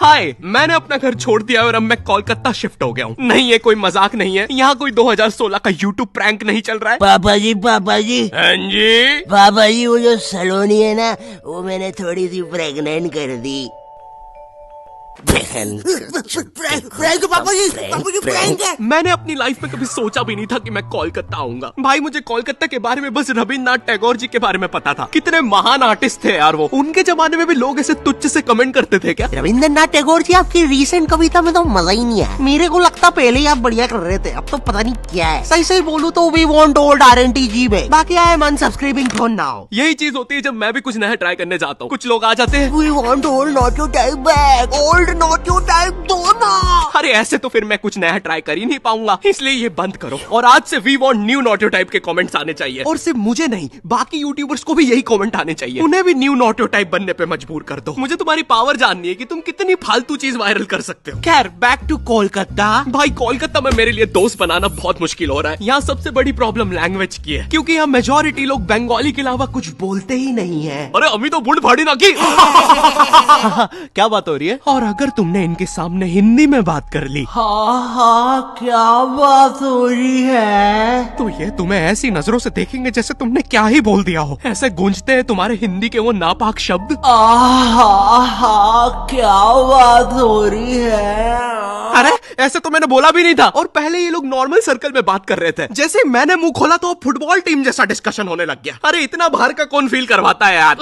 हाय, मैंने अपना घर छोड़ दिया और अब मैं कोलकाता शिफ्ट हो गया हूँ। नहीं, ये कोई मजाक नहीं है। यहाँ कोई 2016 का यूट्यूब प्रैंक नहीं चल रहा है। पापा जी हाँ जी। पापा जी, वो जो सलोनी है ना, वो मैंने थोड़ी सी प्रेग्नेंट कर दी। प्रैंक पापा जी प्रैंक है। मैंने अपनी लाइफ में कभी सोचा भी नहीं था कि मैं कोलकाता आऊंगा। भाई, मुझे कोलकाता के बारे में बस रविन्द्रनाथ टैगोर जी के बारे में पता था। कितने महान आर्टिस्ट थे यार वो। उनके जमाने में भी लोग ऐसे तुच्छ से कमेंट करते थे क्या? रविन्द्रनाथ टैगोर जी, आपकी रीसेंट कविता में तो मजा ही नहीं है। मेरे को लगता पहले ही आप बढ़िया कर रहे थे, अब तो पता नहीं क्या है। सही सही बोलूं तो वी वांट ओल्ड RNTG में। बाकी आई एम अनसब्सक्राइबिंग फ्रॉम नाउ। यही चीज होती है जब मैं भी कुछ नया ट्राई करने जाता हूँ। कुछ लोग आ जाते हैं, we want old not your type back, old not your type दो ना। अरे ऐसे तो फिर मैं कुछ नया ट्राई कर ही नहीं पाऊंगा, इसलिए ये बंद करो। और आज से we want new not your type के कमेंट्स आने चाहिए। और सिर्फ मुझे नहीं, बाकी यूट्यूबर्स को भी यही कमेंट आने चाहिए। उन्हें भी न्यू नॉट योर टाइप बनने पे मजबूर कर दो। मुझे तुम्हारी पावर जाननी है कि तुम कितनी फालतू चीज वायरल कर सकते हो। खैर, बैक टू कोलकाता। भाई, कोलकाता में मेरे लिए दोस्त बनाना बहुत मुश्किल हो रहा है। यहाँ सबसे बड़ी प्रॉब्लम लैंग्वेज की है, क्योंकि यहाँ मेजोरिटी लोग बंगाली के अलावा कुछ बोलते ही नहीं है। अरे अम्मी तो बुढ़ फाड़ी ना की। क्या बात हो रही है? और अगर तुमने इनके सामने हिंदी में बात कर ली, हाँ, क्या बात हो रही है? तो ये तुम्हें ऐसी नजरों से देखेंगे जैसे तुमने क्या ही बोल दिया हो। ऐसे गूंजते हैं तुम्हारे हिंदी के वो नापाक शब्द। क्या बात हो रही है? अरे ऐसे तो मैंने बोला भी नहीं था। और पहले ये लोग नॉर्मल सर्कल में बात कर रहे थे। जैसे मैंने मुंह खोला तो फुटबॉल टीम जैसा डिस्कशन होने लग गया। अरे इतना बाहर का कौन फील करवाता है यार?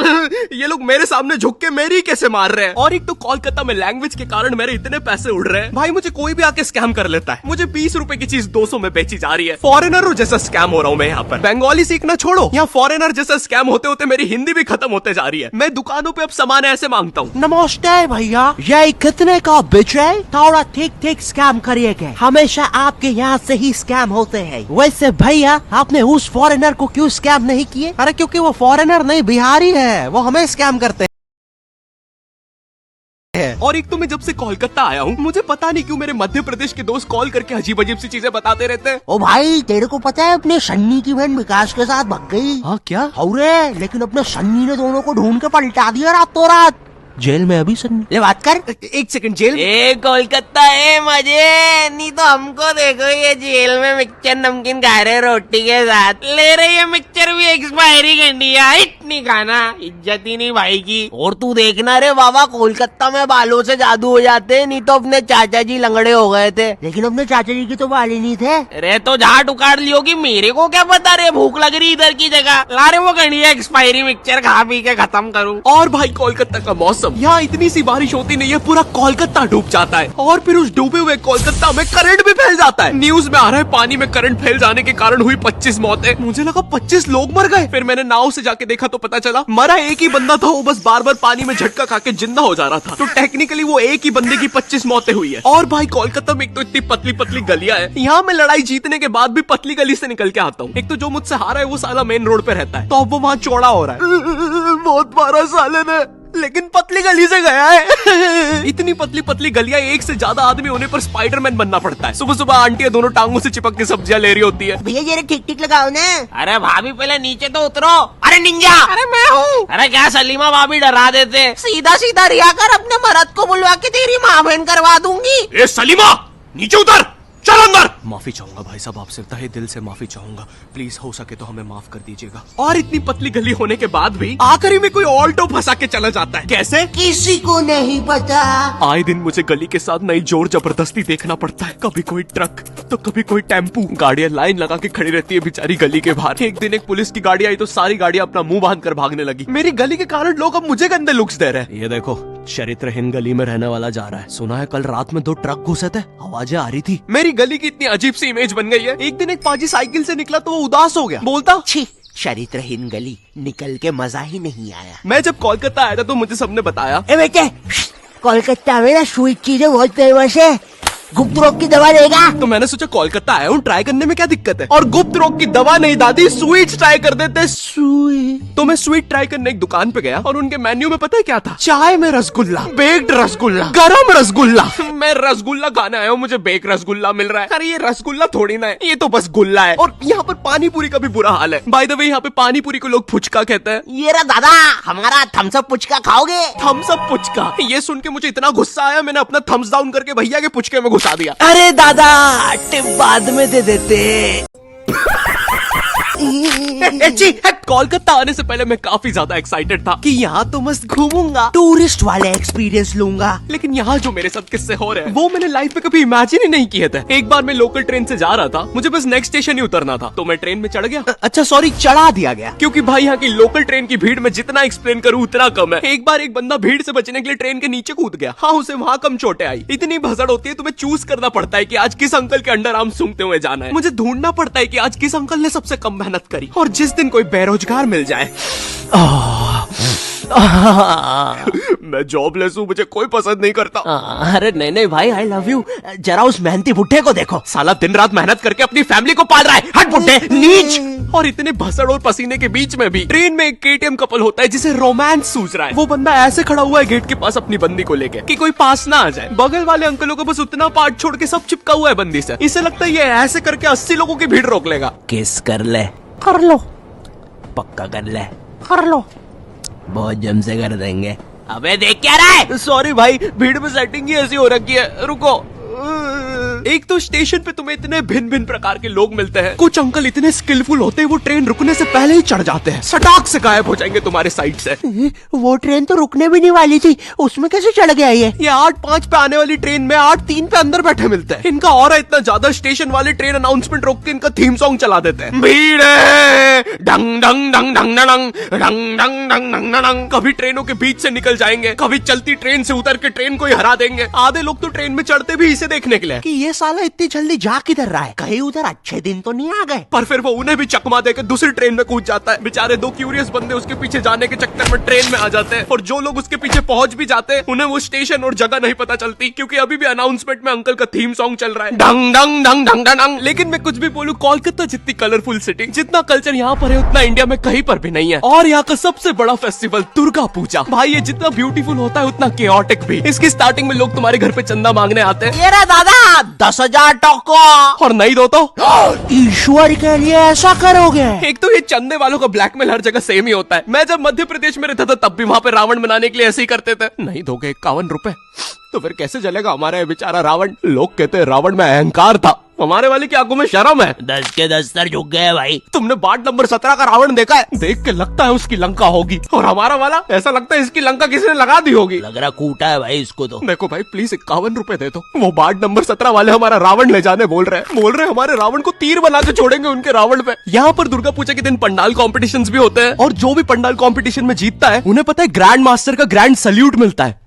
ये लोग मेरे सामने झुक के मेरी कैसे मार रहे हैं? और एक तो कोलकाता में लैंग्वेज के कारण मेरे इतने पैसे उड़ रहे हैं। भाई, मुझे कोई भी आके स्कैम कर लेता है। मुझे 20 रुपए की चीज 200 में बेची जा रही है। फॉरेनर जैसा स्कैम हो रहा हूँ मैं यहाँ पर। बंगाली सीखना छोड़ो, यहाँ फॉरेनर जैसा स्कैम होते होते मेरी हिंदी भी खत्म होते जा रही है। मैं दुकानों पे अब सामान ऐसे मांगता हूँ। नमस्ते भैया, ये कितने का बेच रहे? थोड़ा ठीक ठीक स्कैम करिएगा। हमेशा आपके यहाँ से ही स्कैम होते हैं। वैसे भैया, आपने उस फॉरेनर को क्यों स्कैम नहीं किए? अरे क्योंकि वो फॉरेनर नहीं, बिहारी है, वो हमें स्कैम करते हैं। और एक तो मैं जब से कोलकाता आया हूँ, मुझे पता नहीं क्यों मेरे मध्य प्रदेश के दोस्त कॉल करके अजीब अजीब सी चीजें बताते रहते हैं। ओ भाई, तेरे को पता है अपने सन्नी की बहन विकास के साथ भाग गई? हाँ, क्या? अरे लेकिन अपने सन्नी ने दोनों को ढूंढ के पलटा दिया रातों रात। जेल में अभी सन्नी। ले बात कर। एक सेकंड, जेल? ए कोलकाता है मजे, नहीं तो हमको देखो ये जेल में मिक्सचर नमकीन खा रहे रोटी के साथ। ले रहे ये मिक्सचर भी एक्सपायरी करनी है, इतनी खाना इज्जत ही नहीं भाई की। और तू देखना रे बाबा, कोलकाता में बालों से जादू हो जाते, नहीं तो अपने चाचा जी लंगड़े हो गए थे। लेकिन अपने चाचा जी की तो बाल ही नहीं थे। अरे तो झाट उखाड़ लियो कि मेरे को क्या पता रे, भूख लग रही इधर की जगह। ला रे वो करनी है एक्सपायरी मिक्सचर, खा पी के खत्म करूँ। और भाई, कोलकाता का मौसम, यहाँ इतनी सी बारिश होती नहीं है, पूरा कोलकाता डूब जाता है। और फिर उस डूबे हुए कोलकाता में करंट भी फैल जाता है। न्यूज में आ रहा है पानी में करंट फैल जाने के कारण हुई 25 मौतें। मुझे लगा 25 लोग मर गए। फिर मैंने नाव से जाके देखा तो पता चला मरा एक ही बंदा था। वो बस बार बार पानी में झटका खा के जिंदा हो जा रहा था। तो टेक्निकली वो एक ही बंदे की 25 मौतें हुई है। और भाई, कोलकाता में एक तो इतनी पतली पतली गलियां है। यहाँ मैं लड़ाई जीतने के बाद भी पतली गली से निकल के आता हूँ। एक तो जो मुझसे हारा है वो साला मेन रोड पे रहता है, तो अब वो वहाँ चौड़ा हो रहा है। बहुत मारा साले ने, लेकिन पतली गली से गया है। इतनी पतली पतली गलियां, एक से ज्यादा आदमी होने पर स्पाइडरमैन बनना पड़ता है। सुबह सुबह आंटियां दोनों टांगों से चिपक के सब्जियां ले रही होती है। भैया जरा ठीक ठीक लगाओ ना। अरे भाभी पहले नीचे तो उतरो। अरे निंजा, अरे मैं हूँ। अरे क्या सलीमा भाभी डरा देते। सीधा सीधा रिया कर, अपने मर्द को बुलवा के तेरी माँ बहन करवा दूंगी। ए सलीमा, नीचे उतर, चल अंदर। माफी चाहूंगा भाई साहब, आपसे तहे दिल से माफी चाहूंगा। प्लीज हो सके तो हमें माफ कर दीजिएगा। और इतनी पतली गली होने के बाद भी आखिरी में कोई ऑल्टो फंसा के चला जाता है। कैसे? किसी को नहीं पता। आए दिन मुझे गली के साथ नई जोर जबरदस्ती देखना पड़ता है। कभी कोई ट्रक तो कभी कोई टेम्पू। गाड़ियां लाइन लगा के खड़ी रहती है बेचारी गली के बाहर। एक दिन एक पुलिस की गाड़ी आई तो सारी गाड़ियां अपना मुंह बांध कर भागने लगी। मेरी गली के कारण लोग अब मुझे गंदे लुक्स दे रहे हैं। ये देखो, चरित्रहीन गली में रहने वाला जा रहा है। सुना है कल रात में 2 ट्रक घुसे थे, आवाजें आ रही थी। मेरी गली की इतनी अजीब सी इमेज बन गई है। एक दिन एक पाजी साइकिल से निकला तो वो उदास हो गया, बोलता छी, चरित्रहीन गली, निकल के मजा ही नहीं आया। मैं जब कोलकाता आया था तो मुझे सबने बताया, ए बेटे, कोलकाता में ना स्वीट चीजें बहुत फेमस है। गुप्त रोग की दवा देगा? तो मैंने सोचा कोलकाता आया हूँ, ट्राई करने में क्या दिक्कत है। और गुप्त रोग की दवा नहीं दादी, स्वीट्स ट्राई कर देते। स्वीट? तो मैं स्वीट ट्राई करने एक दुकान पे गया और उनके मेन्यू में पता है क्या था? चाय में रसगुल्ला, बेक्ड रसगुल्ला, गरम रसगुल्ला। मैं रसगुल्ला खाने आया हूँ, मुझे बेक रसगुल्ला मिल रहा है। अरे ये रसगुल्ला थोड़ी ना है, ये तो बस गुल्ला है। और यहाँ पर पानी पूरी का भी बुरा हाल है। बाय द वे यहाँ पे पानी पूरी को लोग फुचका कहते हैं। ये रहा दादा, हमारा थम्स अप पुचका खाओगे? थम्स अप पुचका, ये सुन के मुझे इतना गुस्सा आया, मैंने अपना थम्स डाउन करके भैया के पुचके में घुसा दिया। अरे दादा, टिप बाद में दे देते। कोलकाता आने से पहले मैं काफी ज्यादा एक्साइटेड था कि यहाँ तो मस्त घूमूंगा, टूरिस्ट वाले एक्सपीरियंस लूंगा। लेकिन यहाँ जो मेरे साथ किस्से हो रहे हैं वो मैंने लाइफ में कभी इमेजिन ही नहीं किए थे। एक बार मैं लोकल ट्रेन से जा रहा था, मुझे बस नेक्स्ट स्टेशन ही उतरना था, तो मैं ट्रेन में चढ़ गया। अच्छा सॉरी, चढ़ा दिया गया। क्योंकि भाई यहाँ की लोकल ट्रेन की भीड़ में जितना एक्सप्लेन करूँ उतना कम है। एक बार एक बंदा भीड़ से बचने के लिए ट्रेन के नीचे कूद गया। हाँ, उसे वहाँ कम चोटें आई। इतनी भसड़ होती है, तुम्हें चूज करना पड़ता है कि आज किस अंकल के अंडर आर्म सूंघते हुए जाना है। मुझे ढूंढना पड़ता है कि आज किस अंकल ने सबसे कम मेहनत करी, और जिस दिन कोई बेरोजगार मिल जाए। मैं जॉबलेस हूँ, मुझे कोई पसंद नहीं करता। अरे नहीं नहीं भाई, आई लव यू। जरा उस मेहनती बुड्ढे को देखो, साला दिन रात मेहनत करके अपनी फैमिली को पाल रहा है। हट बुड्ढे, नीच। और इतने भसड़ और पसीने के बीच में भी ट्रेन में एक केटीएम कपल होता है जिसे रोमांस सूझ रहा है। वो बंदा ऐसे खड़ा हुआ है गेट के पास अपनी बंदी को लेके कि कोई पास ना आ जाए। बगल वाले अंकलों को बस उतना पार्ट छोड़ के सब चिपका हुआ है बंदी से। इसे लगता है ये ऐसे करके 80 लोगों की भीड़ रोक लेगा। किस कर ले, कर लो, पक्का कर ले, कर लो, बहुत जम से कर देंगे। अबे देख क्या रहा है? सॉरी भाई, भीड़ में सेटिंग ही ऐसी हो रखी है, रुको। एक तो स्टेशन पे तुम्हें इतने भिन्न भिन्न प्रकार के लोग मिलते हैं। कुछ अंकल इतने स्किलफुल होते हैं, वो ट्रेन रुकने से पहले ही चढ़ जाते हैं, सटाक से गायब हो जाएंगे तुम्हारे साइड से। वो ट्रेन तो रुकने भी नहीं वाली थी, उसमें कैसे चढ़ गया ये? 8:05 पे आने वाली ट्रेन में 8:03 पे अंदर बैठे मिलते हैं। इनका ऑरा इतना ज्यादा, स्टेशन वाले ट्रेन अनाउंसमेंट रोक के इनका थीम सॉन्ग चला देते हैं। भीड़ है, डंग डंग डंग डंग डंग डंग डंग डंग डंग डंग। कभी ट्रेनों के बीच से निकल जाएंगे, कभी चलती ट्रेन से उतर के ट्रेन को ही हरा देंगे। आधे लोग तो ट्रेन में चढ़ते भी इसे देखने के लिए कि ये साला इतनी जल्दी जा किधर रहा है, कहीं उधर अच्छे दिन तो नहीं आ गए। पर फिर वो उन्हें भी चकमा देकर दूसरी ट्रेन में कूद जाता है। बेचारे दो क्यूरियस बंदे उसके पीछे जाने के चक्कर में ट्रेन में आ जाते हैं, और जो लोग उसके पीछे पहुंच भी जाते हैं उन्हें वो स्टेशन और जगह नहीं पता चलती, क्योंकि अभी भी अनाउंसमेंट में अंकल का थीम सॉन्ग चल रहा है, डंग डंग डंग डंग डंग। लेकिन मैं कुछ भी बोलूं, कोलकाता जितनी कलरफुल सिटी, जितना कल्चर यहाँ पर है उतना इंडिया में कहीं पर भी नहीं है। और यहाँ का सबसे बड़ा फेस्टिवल दुर्गा पूजा, भाई ये जितना ब्यूटीफुल होता है उतना केओटिक भी। इसकी स्टार्टिंग में लोग तुम्हारे घर पे चंदा मांगने आते हैं। ये रहा दादा, 10,000 टोको। और नहीं दो तो ईश्वर के लिए ऐसा करोगे? एक तो ये चंदे वालों का ब्लैकमेल हर जगह सेम ही होता है। मैं जब मध्य प्रदेश में रहता था तब भी वहाँ पे रावण बनाने के लिए ऐसे ही करते थे। नहीं दोगे 51 रुपए तो फिर कैसे चलेगा हमारा ये बेचारा रावण। लोग कहते हैं रावण में अहंकार था, हमारे वाले की आंखों में शर्म है। 10 के 10 सर झुक गए भाई। तुमने वार्ड नंबर 17 का रावण देखा है? देख के लगता है उसकी लंका होगी, और हमारा वाला ऐसा लगता है इसकी लंका किसी ने लगा दी होगी। लग रहा कूटा है भाई इसको तो। देखो भाई प्लीज 51 रुपए दे दो। वो वार्ड नंबर 17 वाले हमारा रावण ले जाने बोल रहे हमारे रावण को तीर बना के छोड़ेंगे उनके रावण पे। यहाँ पर दुर्गा पूजा के दिन पंडाल कॉम्पिटिशंस भी होते हैं, और जो भी पंडाल कॉम्पिटिशन में जीतता है उन्हें पता है ग्रैंड मास्टर का ग्रैंड सल्यूट मिलता है।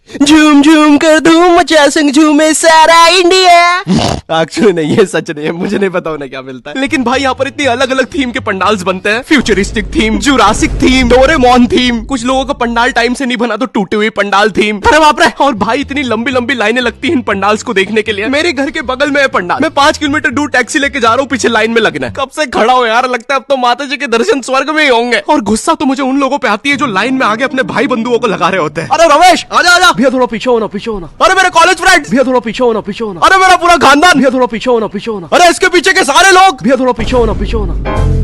झूम झूम कर धूम मचा संग झूमे सारा इंडिया। एक्चुअली नहीं, ये सच नहीं है, मुझे नहीं पता उन्हें क्या मिलता है। लेकिन भाई यहाँ पर इतनी अलग अलग थीम के पंडाल्स बनते हैं। Futuristic theme, Jurassic theme, Doraemon theme. कुछ लोगों का पंडाल टाइम से नहीं बना तो टूटी हुई पंडाल थीम। अरे बाप रे। और भाई इतनी लंबी लंबी लाइनें लगती हैं इन पंडाल्स को देखने के लिए। मेरे घर के बगल में है पंडाल, मैं 5 किलोमीटर दूर टैक्सी लेके जा रहा हूँ, पीछे लाइन में लगना है। कब से खड़ा हो यार, लगता है अब तो माता जी के दर्शन स्वर्ग में ही होंगे। और गुस्सा तो मुझे उन लोगों पे आती है जो लाइन में आगे अपने भाई बंधुओं को लगा रहे होते हैं। अरे रमेश आजा आजा, भैया थोड़ा पीछे होना, पीछे होना। अरे मेरे कॉलेज फ्रेंड्स, भैया थोड़ा पीछे होना, पीछे होना। अरे मेरा पूरा खानदान, भैया थोड़ा पीछे होना, पीछे होना। अरे इसके पीछे के सारे लोग, भैया थोड़ा पीछे होना, पीछे होना।